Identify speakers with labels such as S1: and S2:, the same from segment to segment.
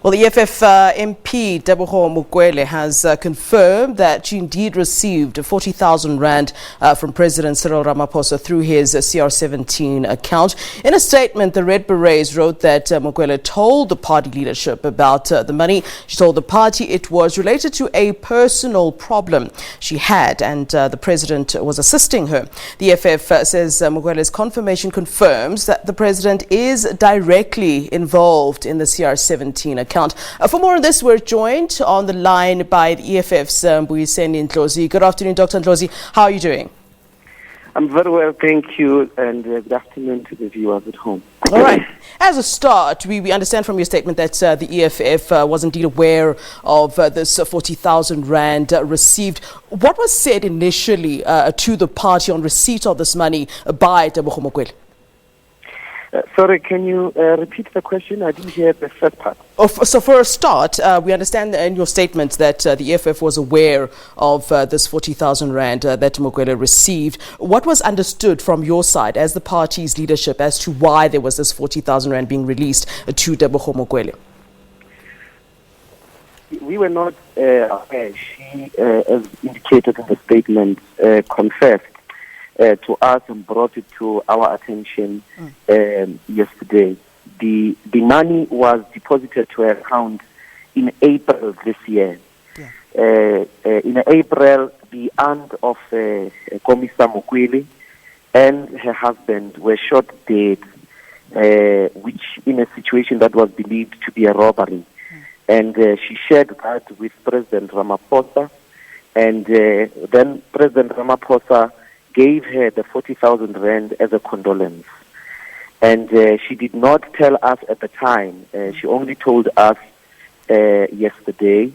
S1: Well, the EFF MP Tebogo Mokwele has confirmed that she indeed received 40,000 rand from President Cyril Ramaphosa through his CR17 account. In a statement, the Red Berets wrote that Mokwele told the party leadership about the money. She told the party it was related to a personal problem she had, and the president was assisting her. The EFF says Mokwele's confirmation confirms that the president is directly involved in the CR17 account. For more on this, we're joined on the line by the EFF's Mbuyiseni and Ndlozi. Good afternoon, Dr. Ndlozi. How are you doing?
S2: I'm very well, thank you, and good afternoon to the viewers at home.
S1: All right. As a start, we understand from your statement that the EFF was indeed aware of this 40,000 rand received. What was said initially to the party on receipt of this money by Tebogo Mokwele?
S2: Sorry, can you repeat the question? I didn't hear the first part.
S1: So for a start, we understand in your statement that the EFF was aware of this 40,000 rand that Mokwele received. What was understood from your side as the party's leadership as to why there was this 40,000 rand being released to Tebogo Mokwele?
S2: We were not aware. She, as indicated in the statement, confessed to us and brought it to our attention yesterday. The money was deposited to her account in April this year. Yeah. In April, the aunt of Komisa Mokwele and her husband were shot dead, which in a situation that was believed to be a robbery. And she shared that with President Ramaphosa, and then President Ramaphosa gave her the 40,000 rand as a condolence. And she did not tell us at the time. She only told us yesterday,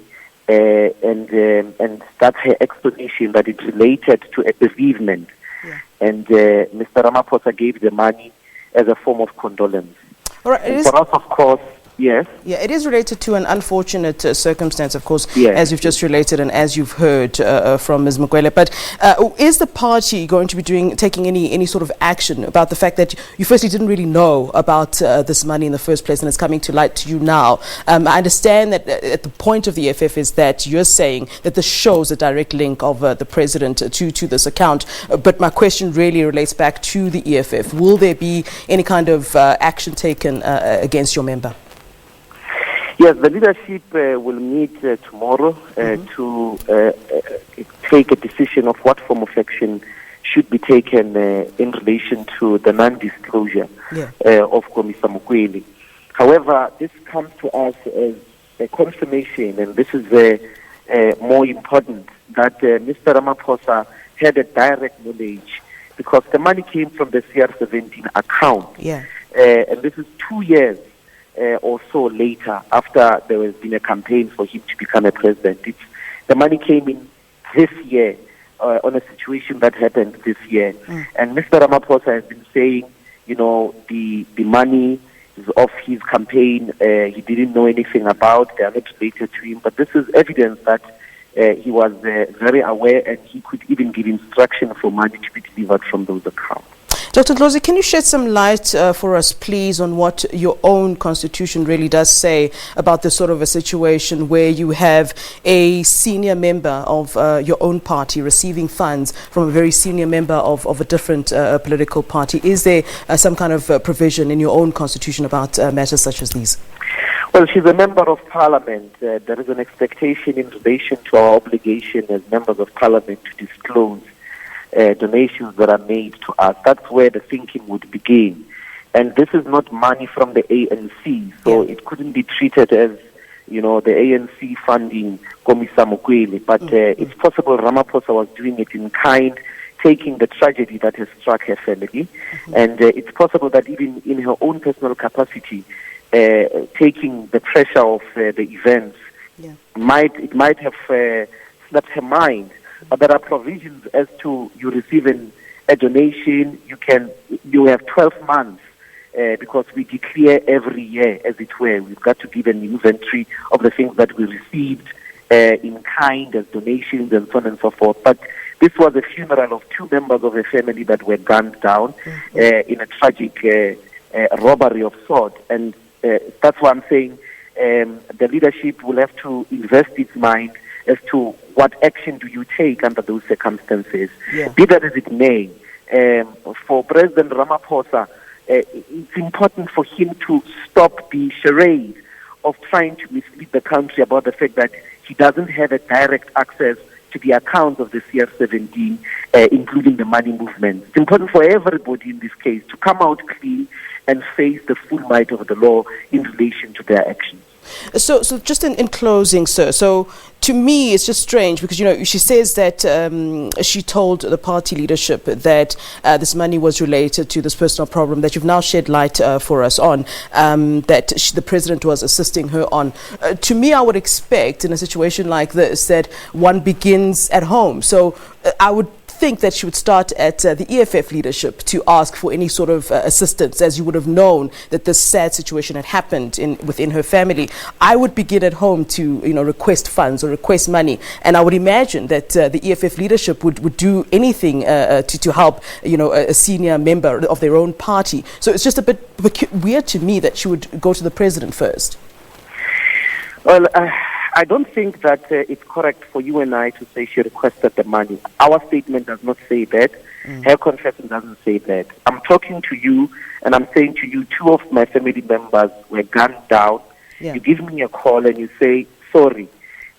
S2: and that's her explanation, that it related to a bereavement. Yeah. And Mr. Ramaphosa gave the money as a form of condolence.
S1: All right,
S2: for us, of course, yes.
S1: Yeah, it is related to an unfortunate circumstance, of course,
S2: yes,
S1: as you've just related and as you've heard from Ms. Mokwele. But is the party going to be taking any sort of action about the fact that you firstly didn't really know about this money in the first place and it's coming to light to you now? I understand that at the point of the EFF is that you're saying that this shows a direct link of the president to this account. But my question really relates back to the EFF. Will there be any kind of action taken against your member?
S2: Yes, the leadership will meet tomorrow to take a decision of what form of action should be taken in relation to the non-disclosure of Komisa Mokwele. However, this comes to us as a confirmation, and this is more important, that Mr. Ramaphosa had a direct knowledge, because the money came from the CR17 account. Yeah. And this is 2 years or so later, after there has been a campaign for him to become a president. The money came in this year on a situation that happened this year. And Mr. Ramaphosa has been saying, you know, the money is of his campaign. He didn't know anything about. They are not related to him. But this is evidence that he was very aware, and he could even give instruction for money to be delivered from those accounts.
S1: Dr. Ndlozi, can you shed some light for us, please, on what your own constitution really does say about this sort of a situation where you have a senior member of your own party receiving funds from a very senior member of a different political party? Is there some kind of provision in your own constitution about matters such as these?
S2: Well, she's a member of parliament. There is an expectation in relation to our obligation as members of parliament to disclose donations that are made to us. That's where the thinking would begin. And this is not money from the ANC, so it couldn't be treated as, you know, the ANC funding Komisa Mokwele. But it's possible Ramaphosa was doing it in kind, taking the tragedy that has struck her family. And it's possible that even in her own personal capacity, taking the pressure of the events, it might have slipped her mind. But there are provisions as to you receiving a donation. You have 12 months because we declare every year, as it were. We've got to give an inventory of the things that we received in kind as donations and so on and so forth. But this was a funeral of two members of a family that were gunned down in a tragic robbery of sorts. And that's why I'm saying the leadership will have to invest its mind as to what action do you take under those circumstances.
S1: Yeah.
S2: Be that as it may, for President Ramaphosa, it's important for him to stop the charade of trying to mislead the country about the fact that he doesn't have a direct access to the accounts of the CR17, including the money movement. It's important for everybody in this case to come out clean and face the full might of the law in relation to their actions.
S1: So just in closing, sir, so to me it's just strange because, she says that she told the party leadership that this money was related to this personal problem that you've now shed light for us on, that the president was assisting her on. To me, I would expect in a situation like this that one begins at home. So I would think that she would start at the EFF leadership to ask for any sort of assistance, as you would have known that this sad situation had happened within her family. I would begin at home to request funds or request money, and I would imagine that the EFF leadership would do anything to help a senior member of their own party. So it's just a bit weird to me that she would go to the president first.
S2: Well, I don't think that it's correct for you and I to say she requested the money. Our statement does not say that. Her confession doesn't say that. I'm talking to you and I'm saying to you, two of my family members were gunned down.
S1: Yeah.
S2: You give me a call and you say, sorry.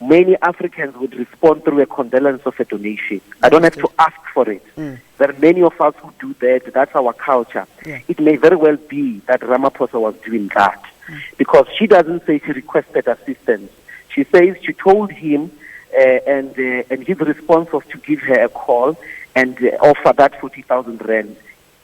S2: Many Africans would respond through a condolence of a donation. I don't have to ask for it. There are many of us who do that. That's our culture.
S1: Yeah.
S2: It may very well be that Ramaphosa was doing that because she doesn't say she requested assistance. She says she told him, and his response was to give her a call and offer that 40,000 rand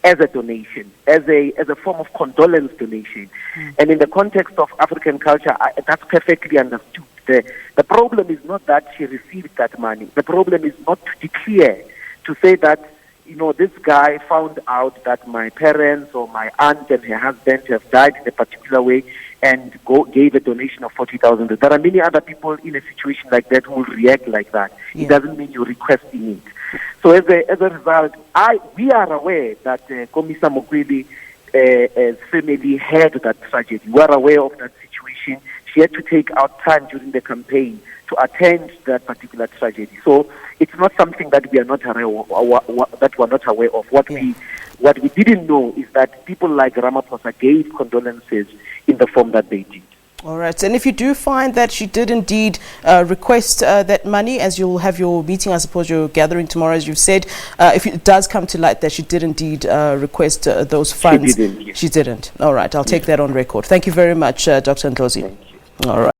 S2: as a donation, as a form of condolence donation. And in the context of African culture, that's perfectly understood. The problem is not that she received that money. The problem is not to declare, to say that, this guy found out that my parents or my aunt and her husband have died in a particular way and gave a donation of 40,000. There are many other people in a situation like that who will react like that. Yeah. It doesn't mean you're requesting it. So as a result, we are aware that Komisa Mokwele's family had that tragedy. We are aware of that situation. She had to take out time during the campaign to attend that particular tragedy. So it's not something that we are not aware of. What we didn't know is that people like Ramaphosa gave condolences in the form that they did.
S1: All right. And if you do find that she did indeed request that money, as you'll have your meeting, I suppose you're gathering tomorrow, as you've said, if it does come to light that she did indeed request those funds.
S2: She didn't. Yes.
S1: She didn't. All right. I'll take that on record. Thank you very much, Dr. Ndlozi.
S2: Thank you.
S1: All right.